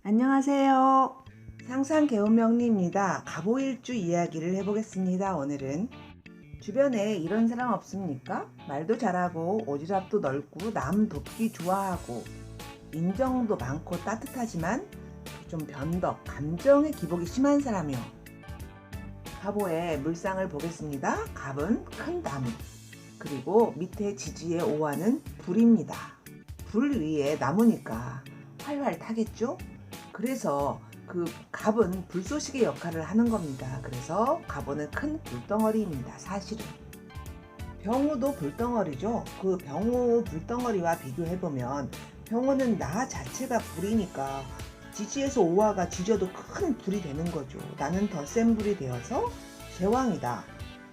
안녕하세요. 상상개운명리입니다. 갑오일주 이야기를 해보겠습니다. 오늘은 주변에 이런 사람 없습니까? 말도 잘하고 오지랖도 넓고 남 돕기 좋아하고 인정도 많고 따뜻하지만 좀 변덕, 감정의 기복이 심한 사람이요. 갑오의 물상을 보겠습니다. 갑은 큰 나무, 그리고 밑에 지지에 오하는 불입니다. 불 위에 나무니까 활활 타겠죠? 그래서 그 갑은 불쏘시개 역할을 하는 겁니다. 그래서 갑오는 큰 불덩어리입니다. 사실은 병호도 불덩어리죠. 그 병호 불덩어리와 비교해보면 병호는 나 자체가 불이니까 지지에서 오화가 지져도 큰 불이 되는 거죠. 나는 더 센 불이 되어서 제왕이다.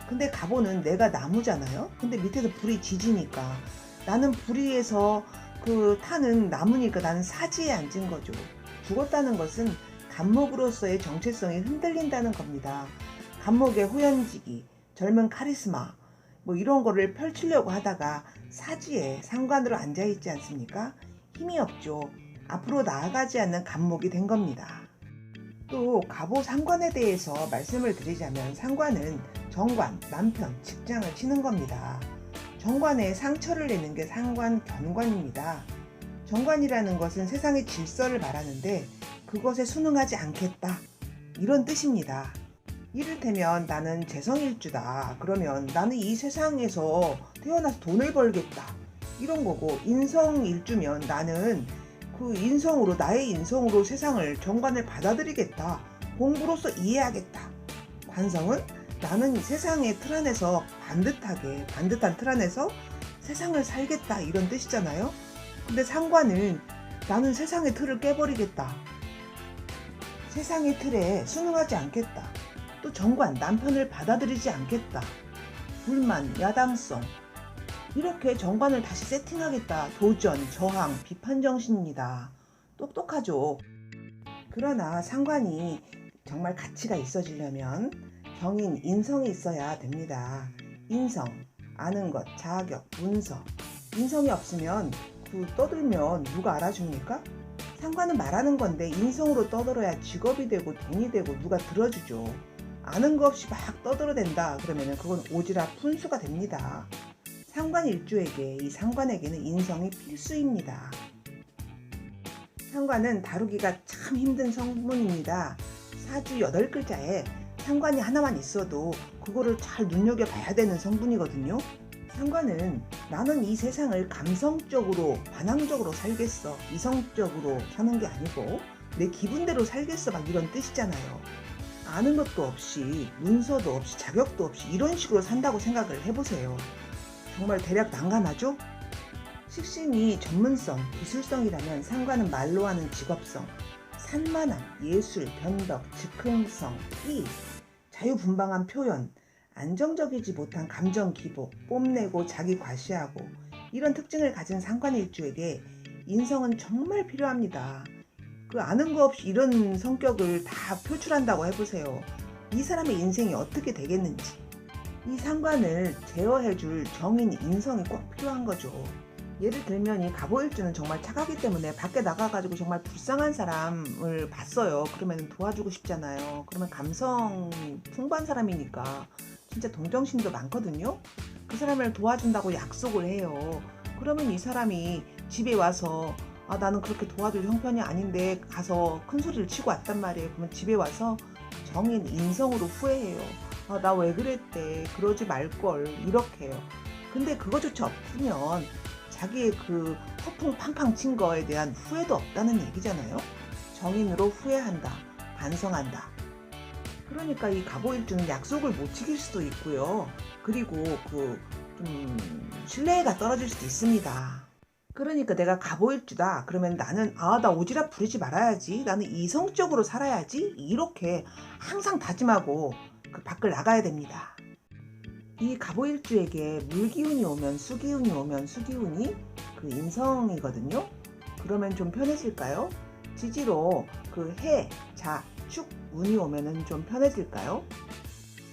근데 갑오는 내가 나무잖아요. 근데 밑에서 불이 지지니까 나는 불 위에서 타는 나무니까 나는 사지에 앉은 거죠. 죽었다는 것은 갑목으로서의 정체성이 흔들린다는 겁니다. 갑목의 호연지기, 젊은 카리스마 이런 거를 펼치려고 하다가 사지에 상관으로 앉아있지 않습니까? 힘이 없죠. 앞으로 나아가지 않는 갑목이 된 겁니다. 또 갑오 상관에 대해서 말씀을 드리자면 상관은 정관, 남편, 직장을 치는 겁니다. 정관에 상처를 내는 게 상관, 견관입니다. 정관이라는 것은 세상의 질서를 말하는데 그것에 순응하지 않겠다, 이런 뜻입니다. 이를테면 나는 재성일주다. 그러면 나는 이 세상에서 태어나서 돈을 벌겠다, 이런 거고, 인성일주면 나는 나의 인성으로 세상을, 정관을 받아들이겠다, 공부로서 이해하겠다. 관성은 나는 이 세상의 틀 안에서 반듯한 틀 안에서 세상을 살겠다, 이런 뜻이잖아요. 근데 상관은 나는 세상의 틀을 깨버리겠다, 세상의 틀에 순응하지 않겠다. 또 정관, 남편을 받아들이지 않겠다, 불만, 야당성, 이렇게 정관을 다시 세팅하겠다. 도전, 저항, 비판 정신입니다. 똑똑하죠. 그러나 상관이 정말 가치가 있어지려면 정인, 인성이 있어야 됩니다. 인성, 아는 것, 자격, 문서. 인성이 없으면 떠들면 누가 알아줍니까? 상관은 말하는 건데 인성으로 떠들어야 직업이 되고 돈이 되고 누가 들어주죠. 아는 거 없이 막 떠들어댄다 그러면 그건 오지랖 훈수가 됩니다. 상관일주에게, 이 상관에게는 인성이 필수입니다. 상관은 다루기가 참 힘든 성문입니다. 사주 8글자에 상관이 하나만 있어도 그거를 잘 눈여겨봐야 되는 성분이거든요. 상관은 나는 이 세상을 감성적으로, 반항적으로 살겠어, 이성적으로 사는 게 아니고 내 기분대로 살겠어, 막 이런 뜻이잖아요. 아는 것도 없이, 문서도 없이, 자격도 없이 이런 식으로 산다고 생각을 해보세요. 정말 대략 난감하죠? 식신이 전문성, 기술성이라면 상관은 말로 하는 직업성, 산만함, 예술, 변덕, 즉흥성, 끼, 자유분방한 표현, 안정적이지 못한 감정 기복, 뽐내고 자기 과시하고, 이런 특징을 가진 상관일주에게 인성은 정말 필요합니다. 아는 거 없이 이런 성격을 다 표출한다고 해보세요. 이 사람의 인생이 어떻게 되겠는지. 이 상관을 제어해줄 정인, 인성이 꼭 필요한 거죠. 예를 들면 이 갑오일주는 정말 착하기 때문에 밖에 나가가지고 정말 불쌍한 사람을 봤어요. 그러면 도와주고 싶잖아요. 그러면 감성이 풍부한 사람이니까 진짜 동정심도 많거든요. 그 사람을 도와준다고 약속을 해요. 그러면 이 사람이 집에 와서 나는 그렇게 도와줄 형편이 아닌데 가서 큰 소리를 치고 왔단 말이에요. 그러면 집에 와서 정인, 인성으로 후회해요. 나 왜 그랬대, 그러지 말걸, 이렇게 해요. 근데 그거조차 없으면 자기의 허풍 팡팡 친 거에 대한 후회도 없다는 얘기잖아요. 정인으로 후회한다, 반성한다. 그러니까 이 갑오일주는 약속을 못 지킬 수도 있고요. 그리고 신뢰가 떨어질 수도 있습니다. 그러니까 내가 갑오일주다 그러면 나는 나 오지랖 부리지 말아야지, 나는 이성적으로 살아야지, 이렇게 항상 다짐하고 밖을 나가야 됩니다. 이 갑오일주에게 물기운이 오면 수기운이 인성이거든요. 그러면 좀 편해질까요? 지지로 해, 자, 축 운이 오면은 좀 편해질까요?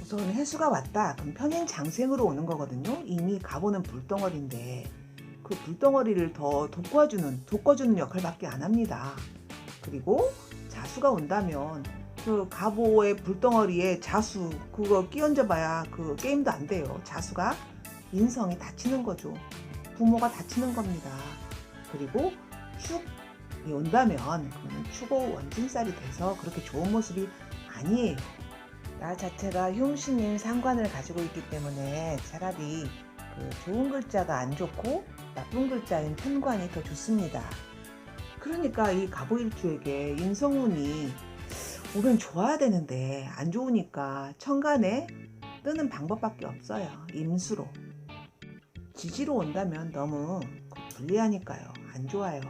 우선 해수가 왔다, 그럼 편인장생으로 오는 거거든요. 이미 갑오는 불덩어리인데 그 불덩어리를 더 돋궈주는 역할밖에 안 합니다. 그리고 자수가 온다면 그 갑오의 불덩어리에 자수 그거 끼얹어 봐야 그 게임도 안 돼요. 자수가 인성이 다치는 거죠. 부모가 다치는 겁니다. 그리고 축이 온다면 그거는 축오 원진살이 돼서 그렇게 좋은 모습이 아니에요. 나 자체가 흉신인 상관을 가지고 있기 때문에 차라리 그 좋은 글자가 안 좋고 나쁜 글자인 편관이 더 좋습니다. 그러니까 이 갑오일주에게 인성운이 오면 좋아야 되는데 안 좋으니까 천간에 뜨는 방법밖에 없어요. 임수로. 지지로 온다면 너무 불리하니까요. 안 좋아요.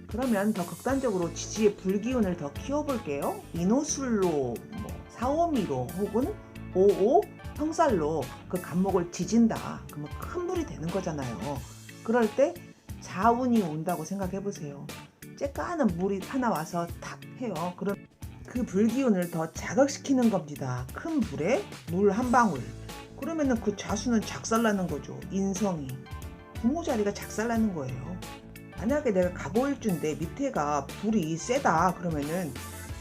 그러면 더 극단적으로 지지의 불기운을 더 키워볼게요. 인호술로, 사오미로 혹은 오오 형살로 그 갑목을 지진다. 그러면 큰 불이 되는 거잖아요. 그럴 때 자운이 온다고 생각해보세요. 쬐까는 물이 하나 와서 탁 해요. 그럼 그 불기운을 더 자극시키는 겁니다. 큰 불에 물 한 방울. 그러면은 그 자수는 작살나는 거죠. 인성이. 부모 자리가 작살나는 거예요. 만약에 내가 갑오일주인데 밑에가 불이 세다 그러면은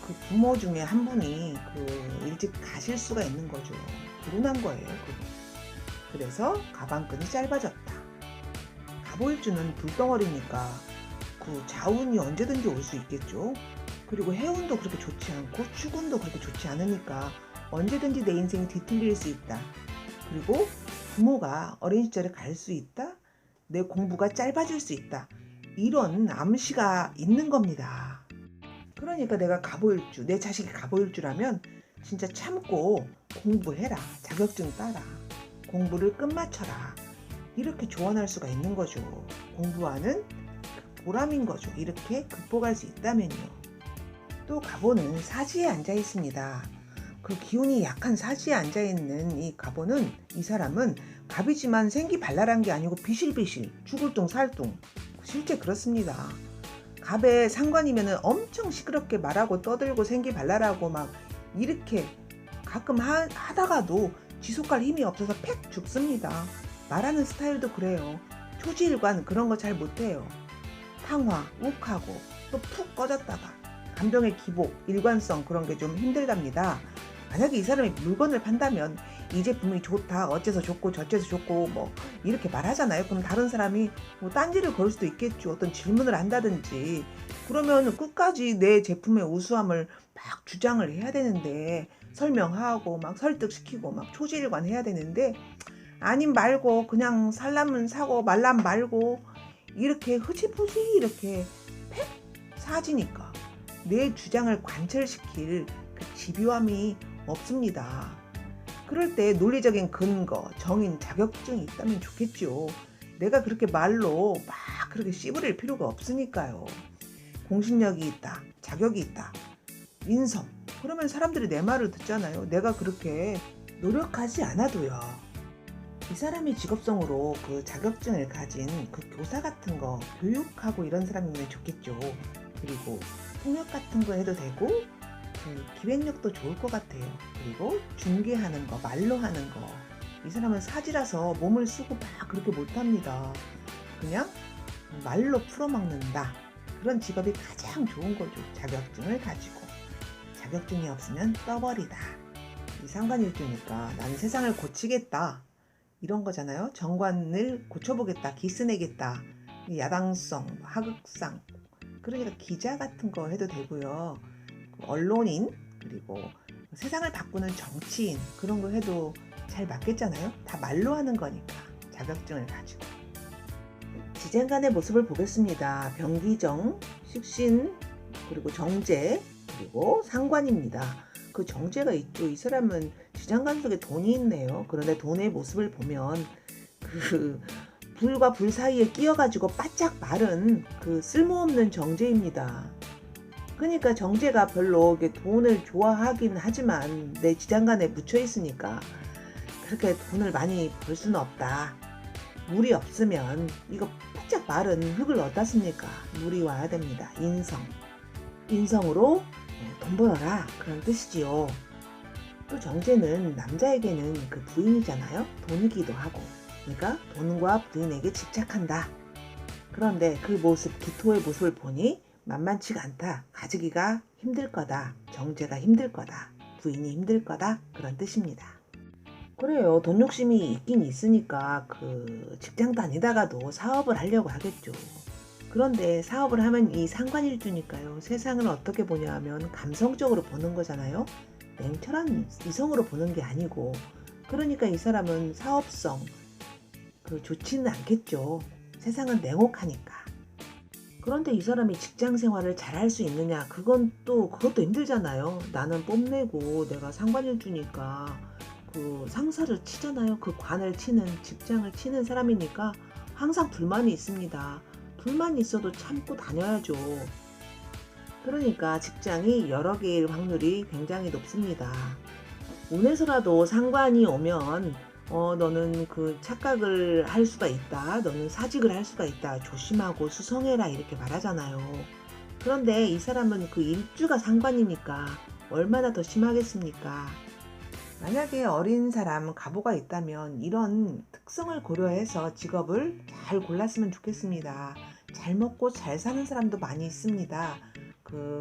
그 부모 중에 한 분이 그 일찍 가실 수가 있는 거죠. 불운한 거예요. 그래서 가방끈이 짧아졌다. 갑오일주는 불덩어리니까 그 자운이 언제든지 올 수 있겠죠. 그리고 해운도 그렇게 좋지 않고 축운도 그렇게 좋지 않으니까 언제든지 내 인생이 뒤틀릴 수 있다. 그리고 부모가 어린 시절에 갈 수 있다. 내 공부가 짧아질 수 있다. 이런 암시가 있는 겁니다. 그러니까 내가 갑오일주, 내 자식이 갑오일주라면 진짜 참고 공부해라. 자격증 따라. 공부를 끝마쳐라. 이렇게 조언할 수가 있는 거죠. 공부하는 보람인 거죠. 이렇게 극복할 수 있다면요. 또 갑오는 사지에 앉아 있습니다. 그 기운이 약한 사지에 앉아 있는 이 갑오는 이 사람은 갑이지만 생기 발랄한 게 아니고 비실비실 죽을 둥 살 둥 실제 그렇습니다. 갑의 상관이면은 엄청 시끄럽게 말하고 떠들고 생기 발랄하고 막 이렇게 가끔 하다가도 지속할 힘이 없어서 팩 죽습니다. 말하는 스타일도 그래요. 초지일관 그런 거 잘 못해요. 탕화, 욱하고 또 푹 꺼졌다가 감정의 기복, 일관성 그런 게 좀 힘들답니다. 만약에 이 사람이 물건을 판다면 이 제품이 좋다, 어째서 좋고 저째서 좋고 뭐 이렇게 말하잖아요. 그럼 다른 사람이 뭐 딴지를 걸 수도 있겠죠. 어떤 질문을 한다든지 그러면 끝까지 내 제품의 우수함을 막 주장을 해야 되는데 설명하고 막 설득시키고 막 초지일관 해야 되는데 아님 말고 그냥 살라면 사고 말라면 말고 이렇게 흐지부지 이렇게 팩 사지니까 내 주장을 관철시킬 그 집요함이 없습니다. 그럴 때 논리적인 근거, 정인, 자격증이 있다면 좋겠죠. 내가 그렇게 말로 막 그렇게 씨부릴 필요가 없으니까요. 공신력이 있다, 자격이 있다, 인성. 그러면 사람들이 내 말을 듣잖아요. 내가 그렇게 노력하지 않아도요. 이 사람이 직업성으로 그 자격증을 가진 그 교사 같은 거 교육하고 이런 사람이면 좋겠죠. 그리고 통역 같은 거 해도 되고 그 기획력도 좋을 것 같아요. 그리고 중개하는 거, 말로 하는 거. 이 사람은 사지라서 몸을 쓰고 막 그렇게 못합니다. 그냥 말로 풀어먹는다. 그런 직업이 가장 좋은 거죠. 자격증을 가지고. 자격증이 없으면 떠버리다. 이 상관일주니까 나는 세상을 고치겠다. 이런 거잖아요. 정관을 고쳐보겠다. 기스내겠다. 야당성, 하극상. 그러니까 기자 같은 거 해도 되고요. 언론인 그리고 세상을 바꾸는 정치인 그런 거 해도 잘 맞겠잖아요. 다 말로 하는 거니까 자격증을 가지고. 지쟁간의 모습을 보겠습니다. 병기정, 식신, 그리고 정제, 그리고 상관입니다. 그 정제가 있죠. 이 사람은 지장간 속에 돈이 있네요. 그런데 돈의 모습을 보면 그 불과 불 사이에 끼어가지고 바짝 마른 그 쓸모없는 정제입니다. 그러니까 정제가 별로 돈을 좋아하긴 하지만 내 지장간에 묻혀 있으니까 그렇게 돈을 많이 벌 수는 없다. 물이 없으면 이거 바짝 마른 흙을 어디다 씁니까? 물이 와야 됩니다. 인성으로 돈 벌어라 그런 뜻이지요. 또 정제는 남자에게는 그 부인이잖아요. 돈이기도 하고. 그러니까 돈과 부인에게 집착한다. 그런데 그 모습, 기토의 모습을 보니 만만치가 않다. 가지기가 힘들 거다. 정제가 힘들 거다. 부인이 힘들 거다. 그런 뜻입니다. 그래요. 돈 욕심이 있긴 있으니까 직장 다니다가도 사업을 하려고 하겠죠. 그런데 사업을 하면 이 상관일주니까요. 세상을 어떻게 보냐 하면 감성적으로 보는 거잖아요. 냉철한 이성으로 보는 게 아니고. 그러니까 이 사람은 사업성 좋지는 않겠죠. 세상은 냉혹하니까. 그런데 이 사람이 직장 생활을 잘 할 수 있느냐? 그것도 힘들잖아요. 나는 뽐내고 내가 상관일주니까 상사를 치잖아요. 관을 치는, 직장을 치는 사람이니까 항상 불만이 있습니다. 불만이 있어도 참고 다녀야죠. 그러니까 직장이 여러 개일 확률이 굉장히 높습니다. 운에서라도 상관이 오면 너는 착각을 할 수가 있다. 너는 사직을 할 수가 있다. 조심하고 수성해라 이렇게 말하잖아요. 그런데 이 사람은 일주가 상관이니까 얼마나 더 심하겠습니까? 만약에 어린 사람 가보가 있다면 이런 특성을 고려해서 직업을 잘 골랐으면 좋겠습니다. 잘 먹고 잘 사는 사람도 많이 있습니다.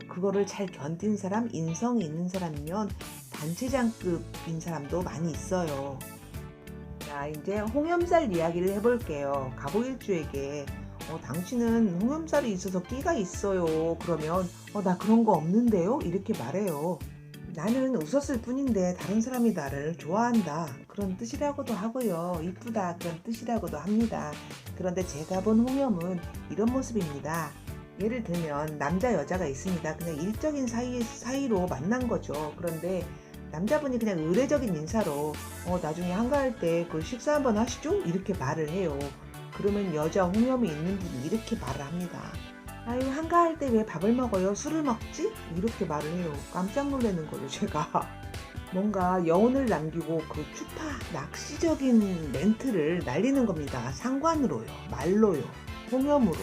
그거를 잘 견딘 사람, 인성이 있는 사람이면 단체장급인 사람도 많이 있어요. 자, 이제 홍염살 이야기를 해볼게요. 갑오일주에게 당신은 홍염살이 있어서 끼가 있어요. 그러면 나 그런 거 없는데요? 이렇게 말해요. 나는 웃었을 뿐인데 다른 사람이 나를 좋아한다. 그런 뜻이라고도 하고요. 이쁘다. 그런 뜻이라고도 합니다. 그런데 제가 본 홍염은 이런 모습입니다. 예를 들면 남자 여자가 있습니다. 그냥 일적인 사이로 만난 거죠. 그런데 남자분이 그냥 의례적인 인사로 나중에 한가할 때 식사 한번 하시죠? 이렇게 말을 해요. 그러면 여자 홍염이 있는 분이 이렇게 말을 합니다. 아유, 한가할 때 왜 밥을 먹어요? 술을 먹지? 이렇게 말을 해요. 깜짝 놀라는 거죠, 제가. 뭔가 여운을 남기고 낚시적인 멘트를 날리는 겁니다. 상관으로요, 말로요, 홍염으로.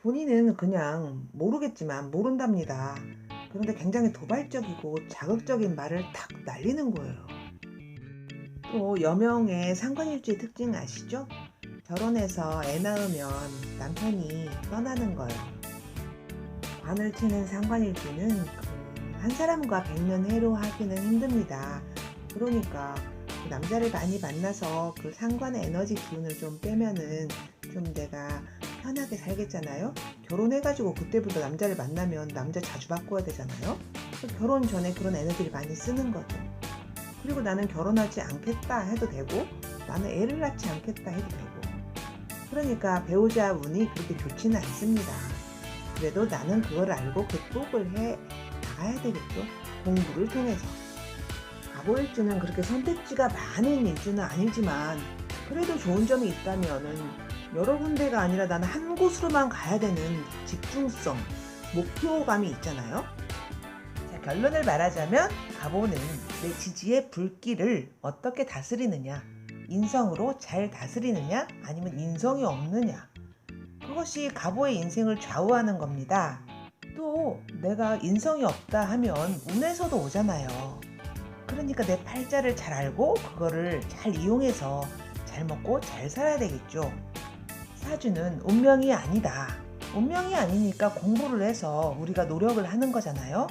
본인은 그냥 모르겠지만 모른답니다. 그런데 굉장히 도발적이고 자극적인 말을 탁 날리는 거예요. 또 여명의 상관일주의 특징 아시죠? 결혼해서 애 낳으면 남편이 떠나는 거예요. 관을 치는 상관일주는 한 사람과 백년해로 하기는 힘듭니다. 그러니까 남자를 많이 만나서 상관의 에너지 기운을 좀 빼면은 좀 내가 편하게 살겠잖아요. 결혼해가지고 그때부터 남자를 만나면 남자 자주 바꿔야 되잖아요. 결혼 전에 그런 에너지를 많이 쓰는 거죠. 그리고 나는 결혼하지 않겠다 해도 되고 나는 애를 낳지 않겠다 해도 되고. 그러니까 배우자 운이 그렇게 좋지는 않습니다. 그래도 나는 그걸 알고 극복을 해 나가야 되겠죠. 공부를 통해서. 갑오일주는 그렇게 선택지가 많은 일주는 아니지만 그래도 좋은 점이 있다면은 여러 군데가 아니라 나는 한 곳으로만 가야 되는 집중성, 목표감이 있잖아요. 자, 결론을 말하자면 갑오는 내 지지의 불길을 어떻게 다스리느냐, 인성으로 잘 다스리느냐, 아니면 인성이 없느냐, 그것이 갑오의 인생을 좌우하는 겁니다. 또 내가 인성이 없다 하면 운에서도 오잖아요. 그러니까 내 팔자를 잘 알고 그거를 잘 이용해서 잘 먹고 잘 살아야 되겠죠. 사주는 운명이 아니다. 운명이 아니니까 공부를 해서 우리가 노력을 하는 거잖아요.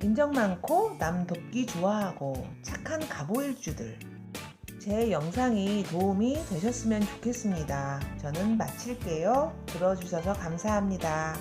인정 많고 남 돕기 좋아하고 착한 갑오일주들. 제 영상이 도움이 되셨으면 좋겠습니다. 저는 마칠게요. 들어주셔서 감사합니다.